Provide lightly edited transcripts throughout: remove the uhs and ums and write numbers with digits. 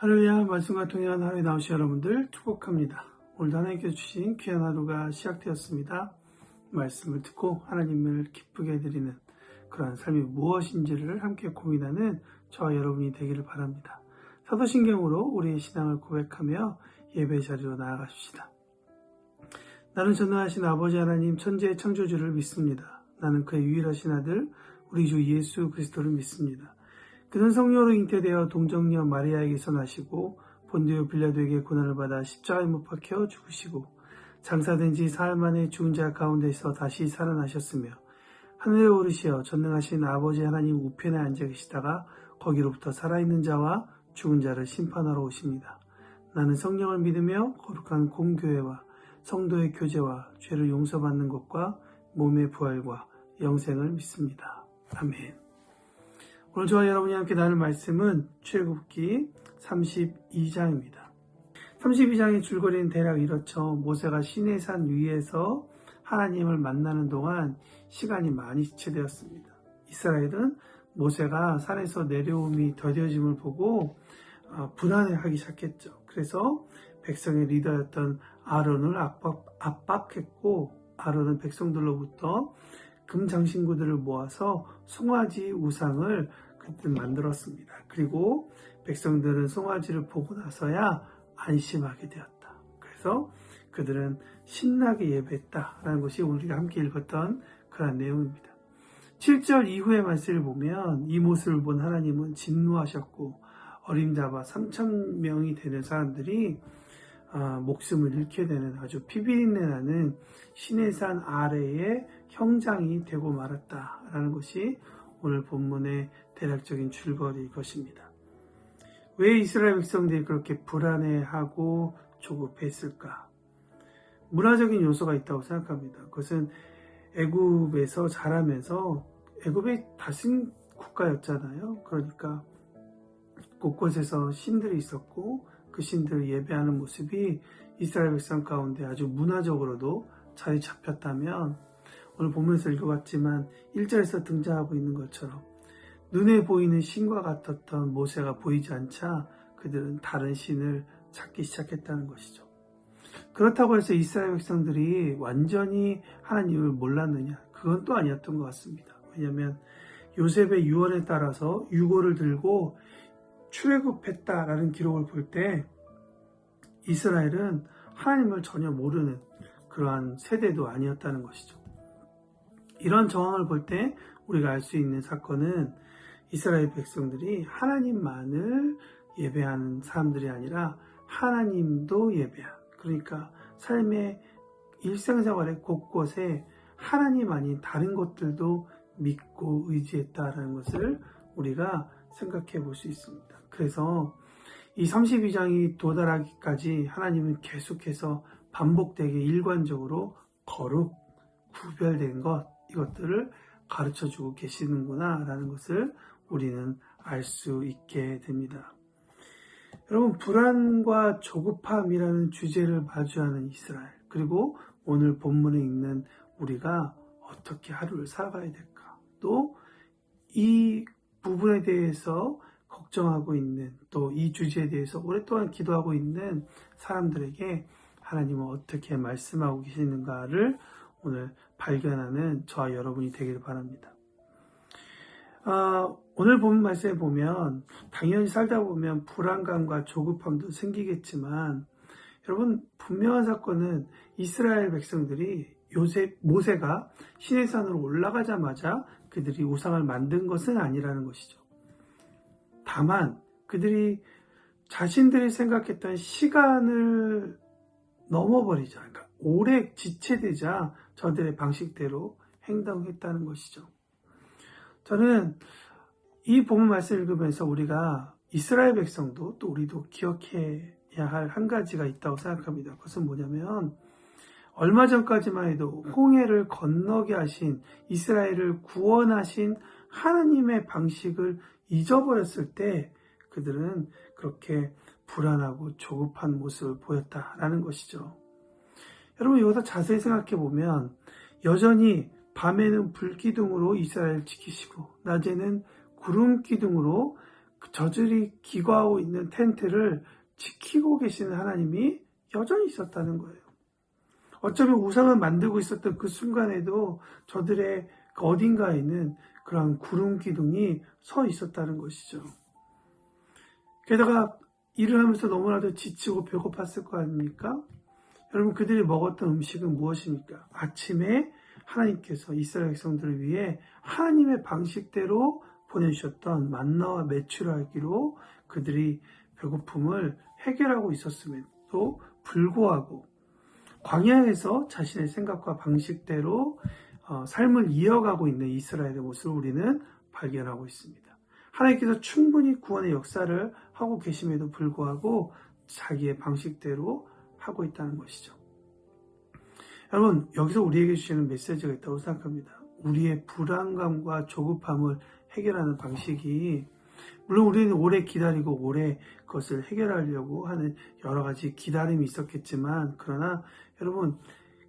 할렐루야, 말씀과 통일한 하루에 나오신 여러분들 축복합니다. 오늘도 하나님께서 주신 귀한 하루가 시작되었습니다. 말씀을 듣고 하나님을 기쁘게 해드리는 그러한 삶이 무엇인지를 함께 고민하는 저와 여러분이 되기를 바랍니다. 사도신경으로 우리의 신앙을 고백하며 예배 자리로 나아가십시다. 나는 전능하신 아버지 하나님 천지의 창조주를 믿습니다. 나는 그의 유일하신 아들 우리 주 예수 그리스도를 믿습니다. 그는 성령으로 잉태되어 동정녀 마리아에게서 나시고 본디오 빌라도에게 고난을 받아 십자가에 못 박혀 죽으시고 장사된 지 사흘 만에 죽은 자 가운데서 다시 살아나셨으며 하늘에 오르시어 전능하신 아버지 하나님 우편에 앉아 계시다가 거기로부터 살아있는 자와 죽은 자를 심판하러 오십니다. 나는 성령을 믿으며 거룩한 공교회와 성도의 교제와 죄를 용서받는 것과 몸의 부활과 영생을 믿습니다. 아멘. 오늘 저와 여러분이 함께 나눌 말씀은 출애굽기 32장입니다. 32장의 줄거리는 대략 이렇죠. 모세가 시내산 위에서 하나님을 만나는 동안 시간이 많이 지체되었습니다. 이스라엘은 모세가 산에서 내려옴이 더뎌짐을 보고 불안해하기 시작했죠. 그래서 백성의 리더였던 아론을 압박했고 아론은 백성들로부터 금장신구들을 모아서 송아지 우상을 그때 만들었습니다. 그리고 백성들은 송아지를 보고 나서야 안심하게 되었다. 그래서 그들은 신나게 예배했다라는 것이 우리가 함께 읽었던 그런 내용입니다. 7절 이후의 말씀을 보면 이 모습을 본 하나님은 진노하셨고 어림잡아 3,000명이 되는 사람들이 목숨을 잃게 되는 아주 피비린내 나는 시내산 아래의 형장이 되고 말았다라는 것이 오늘 본문의 대략적인 줄거리일 것입니다. 왜 이스라엘 백성들이 그렇게 불안해하고 조급했을까? 문화적인 요소가 있다고 생각합니다. 그것은 애굽에서 자라면서 애굽이 다스린 국가였잖아요. 그러니까 곳곳에서 신들이 있었고 그 신들을 예배하는 모습이 이스라엘 백성 가운데 아주 문화적으로도 자리 잡혔다면 오늘 보면서 읽어봤지만 1절에서 등장하고 있는 것처럼 눈에 보이는 신과 같았던 모세가 보이지 않자 그들은 다른 신을 찾기 시작했다는 것이죠. 그렇다고 해서 이스라엘 백성들이 완전히 하나님을 몰랐느냐? 그건 또 아니었던 것 같습니다. 왜냐하면 요셉의 유언에 따라서 유고를 들고 출애굽했다라는 기록을 볼 때 이스라엘은 하나님을 전혀 모르는 그러한 세대도 아니었다는 것이죠. 이런 정황을 볼 때 우리가 알 수 있는 사건은 이스라엘 백성들이 하나님만을 예배하는 사람들이 아니라 하나님도 예배한, 그러니까 삶의 일상생활의 곳곳에 하나님 아닌 다른 것들도 믿고 의지했다라는 것을 우리가 생각해 볼 수 있습니다. 그래서 이 32장이 도달하기까지 하나님은 계속해서 반복되게 일관적으로 거룩, 구별된 것, 이것들을 가르쳐주고 계시는구나 라는 것을 우리는 알 수 있게 됩니다. 여러분, 불안과 조급함이라는 주제를 마주하는 이스라엘, 그리고 오늘 본문에 있는 우리가 어떻게 하루를 살아가야 될까? 또 이 부분에 대해서 걱정하고 있는, 또 이 주제에 대해서 오랫동안 기도하고 있는 사람들에게 하나님은 어떻게 말씀하고 계시는가를 오늘 발견하는 저와 여러분이 되길 바랍니다. 오늘 본 말씀에 보면 당연히 살다 보면 불안감과 조급함도 생기겠지만 여러분, 분명한 사건은 이스라엘 백성들이 모세가 시내산으로 올라가자마자 그들이 우상을 만든 것은 아니라는 것이죠. 다만 그들이 자신들이 생각했던 시간을 넘어버리자, 그러니까 오래 지체되자 저들의 방식대로 행동했다는 것이죠. 저는 이 본문 말씀을 읽으면서 우리가 이스라엘 백성도 또 우리도 기억해야 할 한 가지가 있다고 생각합니다. 그것은 뭐냐면 얼마 전까지만 해도 홍해를 건너게 하신, 이스라엘을 구원하신 하나님의 방식을 잊어버렸을 때 그들은 그렇게 불안하고 조급한 모습을 보였다라는 것이죠. 여러분, 여기서 자세히 생각해 보면 여전히 밤에는 불기둥으로 이스라엘을 지키시고 낮에는 구름 기둥으로 저들이 기거하고 있는 텐트를 지키고 계시는 하나님이 여전히 있었다는 거예요. 어쩌면 우상을 만들고 있었던 그 순간에도 저들의 어딘가에는 그런 구름 기둥이 서 있었다는 것이죠. 게다가 일을 하면서 너무나도 지치고 배고팠을 거 아닙니까? 여러분, 그들이 먹었던 음식은 무엇입니까? 아침에 하나님께서 이스라엘 백성들을 위해 하나님의 방식대로 보내주셨던 만나와 메추라기로 그들이 배고픔을 해결하고 있었음에도 불구하고 광야에서 자신의 생각과 방식대로 삶을 이어가고 있는 이스라엘의 모습을 우리는 발견하고 있습니다. 하나님께서 충분히 구원의 역사를 하고 계심에도 불구하고 자기의 방식대로 하고 있다는 것이죠. 여러분, 여기서 우리에게 주시는 메시지가 있다고 생각합니다. 우리의 불안감과 조급함을 해결하는 방식이, 물론 우리는 오래 기다리고 오래 그것을 해결하려고 하는 여러 가지 기다림이 있었겠지만, 그러나 여러분,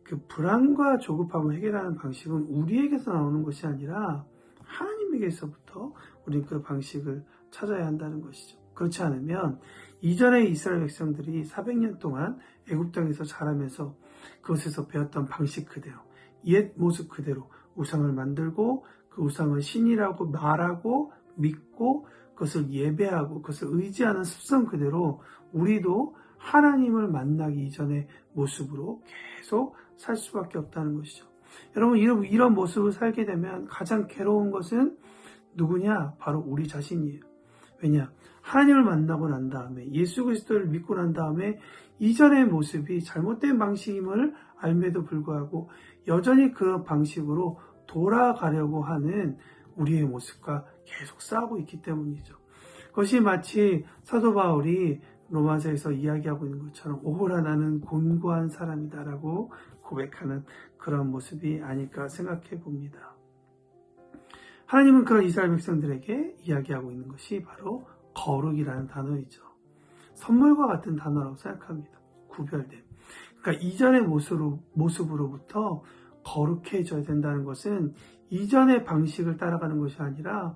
그 불안과 조급함을 해결하는 방식은 우리에게서 나오는 것이 아니라 하나님에게서부터 우리는 그 방식을 찾아야 한다는 것이죠. 그렇지 않으면 이전에 이스라엘 백성들이 400년 동안 애굽 땅에서 자라면서 그것에서 배웠던 방식 그대로, 옛 모습 그대로 우상을 만들고 그 우상을 신이라고 말하고 믿고 그것을 예배하고 그것을 의지하는 습성 그대로 우리도 하나님을 만나기 이전의 모습으로 계속 살 수밖에 없다는 것이죠. 여러분, 이런 모습을 살게 되면 가장 괴로운 것은 누구냐? 바로 우리 자신이에요. 왜냐? 하나님을 만나고 난 다음에, 예수 그리스도를 믿고 난 다음에 이전의 모습이 잘못된 방식임을 알매도 불구하고 여전히 그 방식으로 돌아가려고 하는 우리의 모습과 계속 싸우고 있기 때문이죠. 그것이 마치 사도 바울이 로마서에서 이야기하고 있는 것처럼 오호라 나는 곤고한 사람이다라고 고백하는 그런 모습이 아닐까 생각해 봅니다. 하나님은 그런 이스라엘 백성들에게 이야기하고 있는 것이 바로 거룩이라는 단어이죠. 선물과 같은 단어라고 생각합니다. 구별됨. 그러니까 이전의 모습으로부터 거룩해져야 된다는 것은 이전의 방식을 따라가는 것이 아니라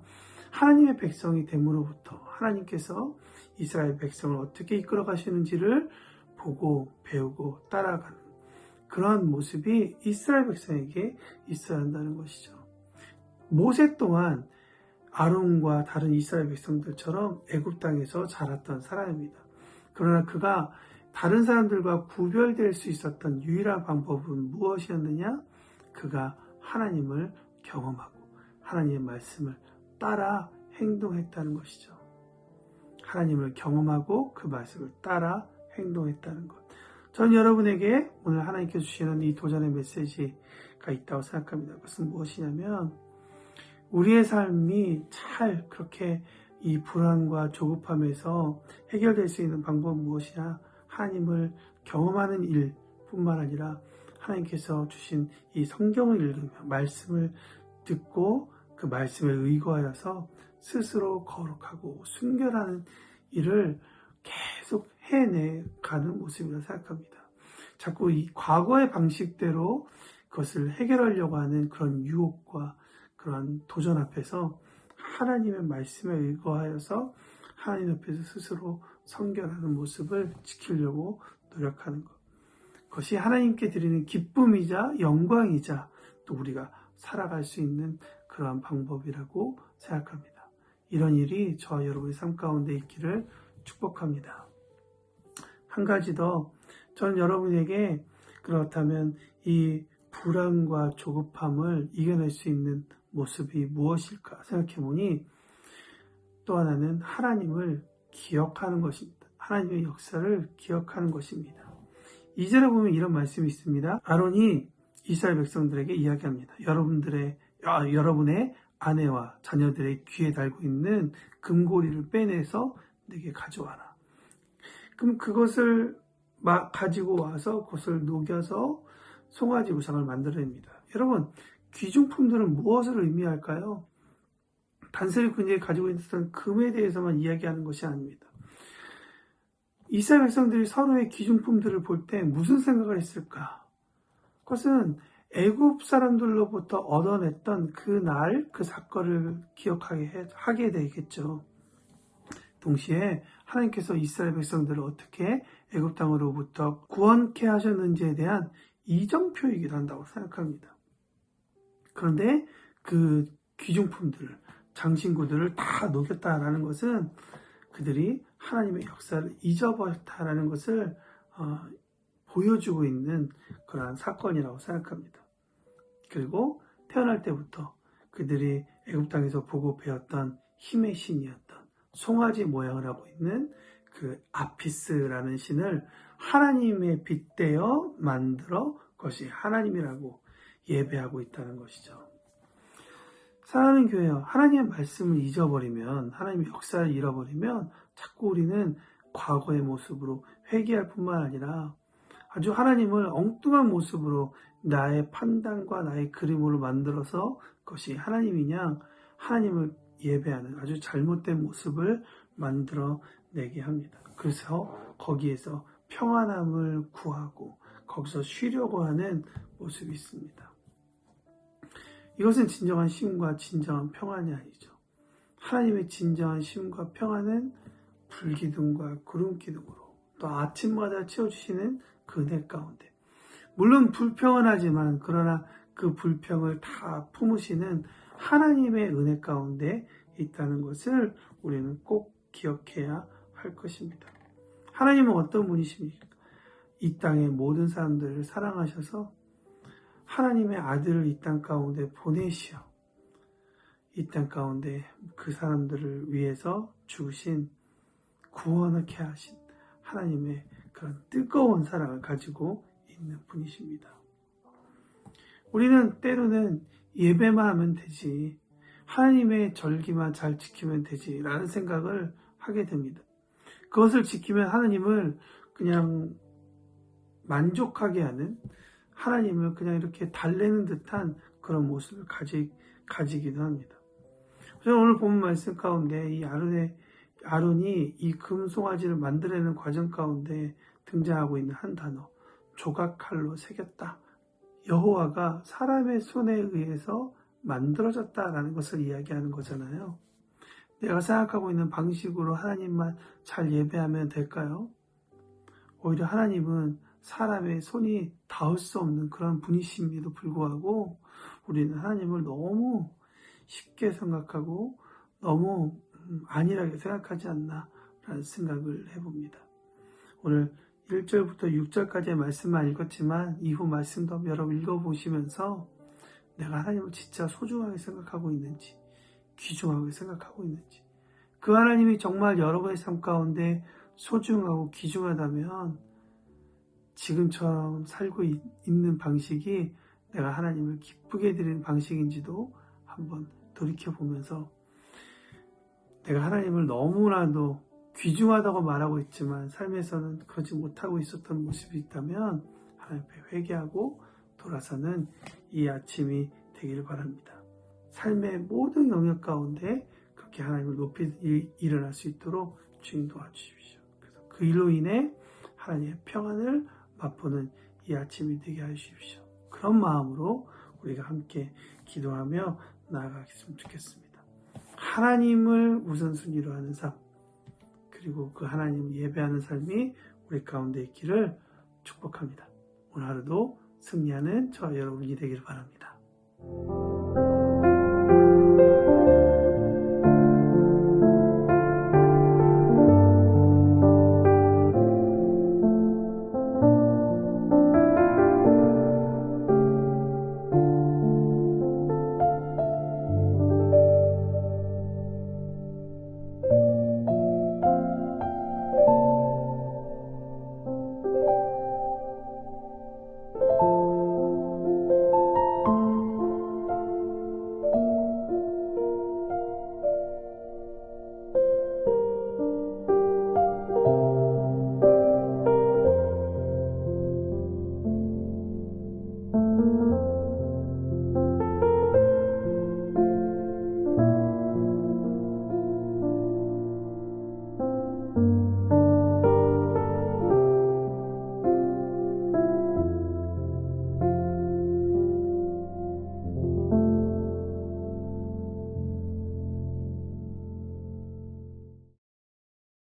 하나님의 백성이 됨으로부터 하나님께서 이스라엘 백성을 어떻게 이끌어 가시는지를 보고 배우고 따라가는 그런 모습이 이스라엘 백성에게 있어야 한다는 것이죠. 모세 또한 아론과 다른 이스라엘 백성들처럼 애굽 땅에서 자랐던 사람입니다. 그러나 그가 다른 사람들과 구별될 수 있었던 유일한 방법은 무엇이었느냐? 그가 하나님을 경험하고 하나님의 말씀을 따라 행동했다는 것이죠. 하나님을 경험하고 그 말씀을 따라 행동했다는 것. 전 여러분에게 오늘 하나님께서 주시는 이 도전의 메시지가 있다고 생각합니다. 그것은 무엇이냐면 우리의 삶이 잘 그렇게 이 불안과 조급함에서 해결될 수 있는 방법은 무엇이냐? 하나님을 경험하는 일뿐만 아니라 하나님께서 주신 이 성경을 읽으며 말씀을 듣고 그 말씀에 의거하여서 스스로 거룩하고 순결하는 일을 계속 해내가는 모습이라고 생각합니다. 자꾸 이 과거의 방식대로 그것을 해결하려고 하는 그런 유혹과 그런 도전 앞에서 하나님의 말씀에 의거하여서 하나님 앞에서 스스로 성결하는 모습을 지키려고 노력하는 것. 그것이 하나님께 드리는 기쁨이자 영광이자 또 우리가 살아갈 수 있는 그러한 방법이라고 생각합니다. 이런 일이 저와 여러분의 삶 가운데 있기를 축복합니다. 한 가지 더, 저는 여러분에게 그렇다면 이 불안과 조급함을 이겨낼 수 있는 모습이 무엇일까 생각해 보니 또 하나는 하나님을 기억하는 것입니다. 하나님의 역사를 기억하는 것입니다. 2절에 보면 이런 말씀이 있습니다. 아론이 이스라엘 백성들에게 이야기합니다. 여러분의 아내와 자녀들의 귀에 달고 있는 금고리를 빼내서 내게 가져와라. 그럼 그것을 가지고 와서 그것을 녹여서 송아지 우상을 만들어냅니다. 여러분, 귀중품들은 무엇을 의미할까요? 단순히 그들이 가지고 있었던 금에 대해서만 이야기하는 것이 아닙니다. 이스라엘 백성들이 서로의 귀중품들을 볼 때 무슨 생각을 했을까? 그것은 애굽 사람들로부터 얻어냈던 그 날, 그 사건을 기억하게 되겠죠. 동시에 하나님께서 이스라엘 백성들을 어떻게 애굽 땅으로부터 구원케 하셨는지에 대한 이정표이기도 한다고 생각합니다. 그런데 그 귀중품들을, 장신구들을 다 녹였다라는 것은 그들이 하나님의 역사를 잊어버렸다라는 것을 보여주고 있는 그러한 사건이라고 생각합니다. 그리고 태어날 때부터 그들이 애굽 땅에서 보고 배웠던 힘의 신이었던 송아지 모양을 하고 있는 그 아피스라는 신을 하나님의 빗대어 만들어 그것이 하나님이라고 예배하고 있다는 것이죠. 사랑하는 교회요, 하나님의 말씀을 잊어버리면, 하나님의 역사를 잃어버리면 자꾸 우리는 과거의 모습으로 회개할 뿐만 아니라 아주 하나님을 엉뚱한 모습으로 나의 판단과 나의 그림으로 만들어서 그것이 하나님이냐, 하나님을 예배하는 아주 잘못된 모습을 만들어내게 합니다. 그래서 거기에서 평안함을 구하고 거기서 쉬려고 하는 모습이 있습니다. 이것은 진정한 쉼과 진정한 평안이 아니죠. 하나님의 진정한 쉼과 평안은 불기둥과 구름기둥으로 또 아침마다 채워주시는 그 은혜 가운데, 물론 불평안하지만 그러나 그 불평을 다 품으시는 하나님의 은혜 가운데 있다는 것을 우리는 꼭 기억해야 할 것입니다. 하나님은 어떤 분이십니까? 이 땅의 모든 사람들을 사랑하셔서 하나님의 아들을 이 땅 가운데 보내시어 이 땅 가운데 그 사람들을 위해서 죽으신, 구원하게 하신 하나님의 그런 뜨거운 사랑을 가지고 있는 분이십니다. 우리는 때로는 예배만 하면 되지, 하나님의 절기만 잘 지키면 되지 라는 생각을 하게 됩니다. 그것을 지키면 하나님을 그냥 만족하게 하는, 하나님을 그냥 이렇게 달래는 듯한 그런 모습을 가지기도 합니다. 저는 오늘 본 말씀 가운데 이 아론이 이 금송아지를 만들어내는 과정 가운데 등장하고 있는 한 단어, 조각칼로 새겼다. 여호와가 사람의 손에 의해서 만들어졌다라는 것을 이야기하는 거잖아요. 내가 생각하고 있는 방식으로 하나님만 잘 예배하면 될까요? 오히려 하나님은 사람의 손이 닿을 수 없는 그런 분이심에도 불구하고 우리는 하나님을 너무 쉽게 생각하고 너무 안일하게 생각하지 않나 라는 생각을 해봅니다. 오늘 1절부터 6절까지의 말씀만 읽었지만 이후 말씀도 여러 번 읽어보시면서 내가 하나님을 진짜 소중하게 생각하고 있는지, 귀중하게 생각하고 있는지, 그 하나님이 정말 여러분의 삶 가운데 소중하고 귀중하다면 지금처럼 살고 있는 방식이 내가 하나님을 기쁘게 드리는 방식인지도 한번 돌이켜보면서, 내가 하나님을 너무나도 귀중하다고 말하고 있지만 삶에서는 그러지 못하고 있었던 모습이 있다면 하나님 앞에 회개하고 돌아서는 이 아침이 되기를 바랍니다. 삶의 모든 영역 가운데 그렇게 하나님을 높이 일어날 수 있도록 주님 도와주십시오. 그래서 그 일로 인해 하나님의 평안을 맛보는 이 아침이 되게 해주십시오. 그런 마음으로 우리가 함께 기도하며 나아가겠으면 좋겠습니다. 하나님을 우선순위로 하는 삶, 그리고 그 하나님을 예배하는 삶이 우리 가운데 있기를 축복합니다. 오늘 하루도 승리하는 저와 여러분이 되기를 바랍니다.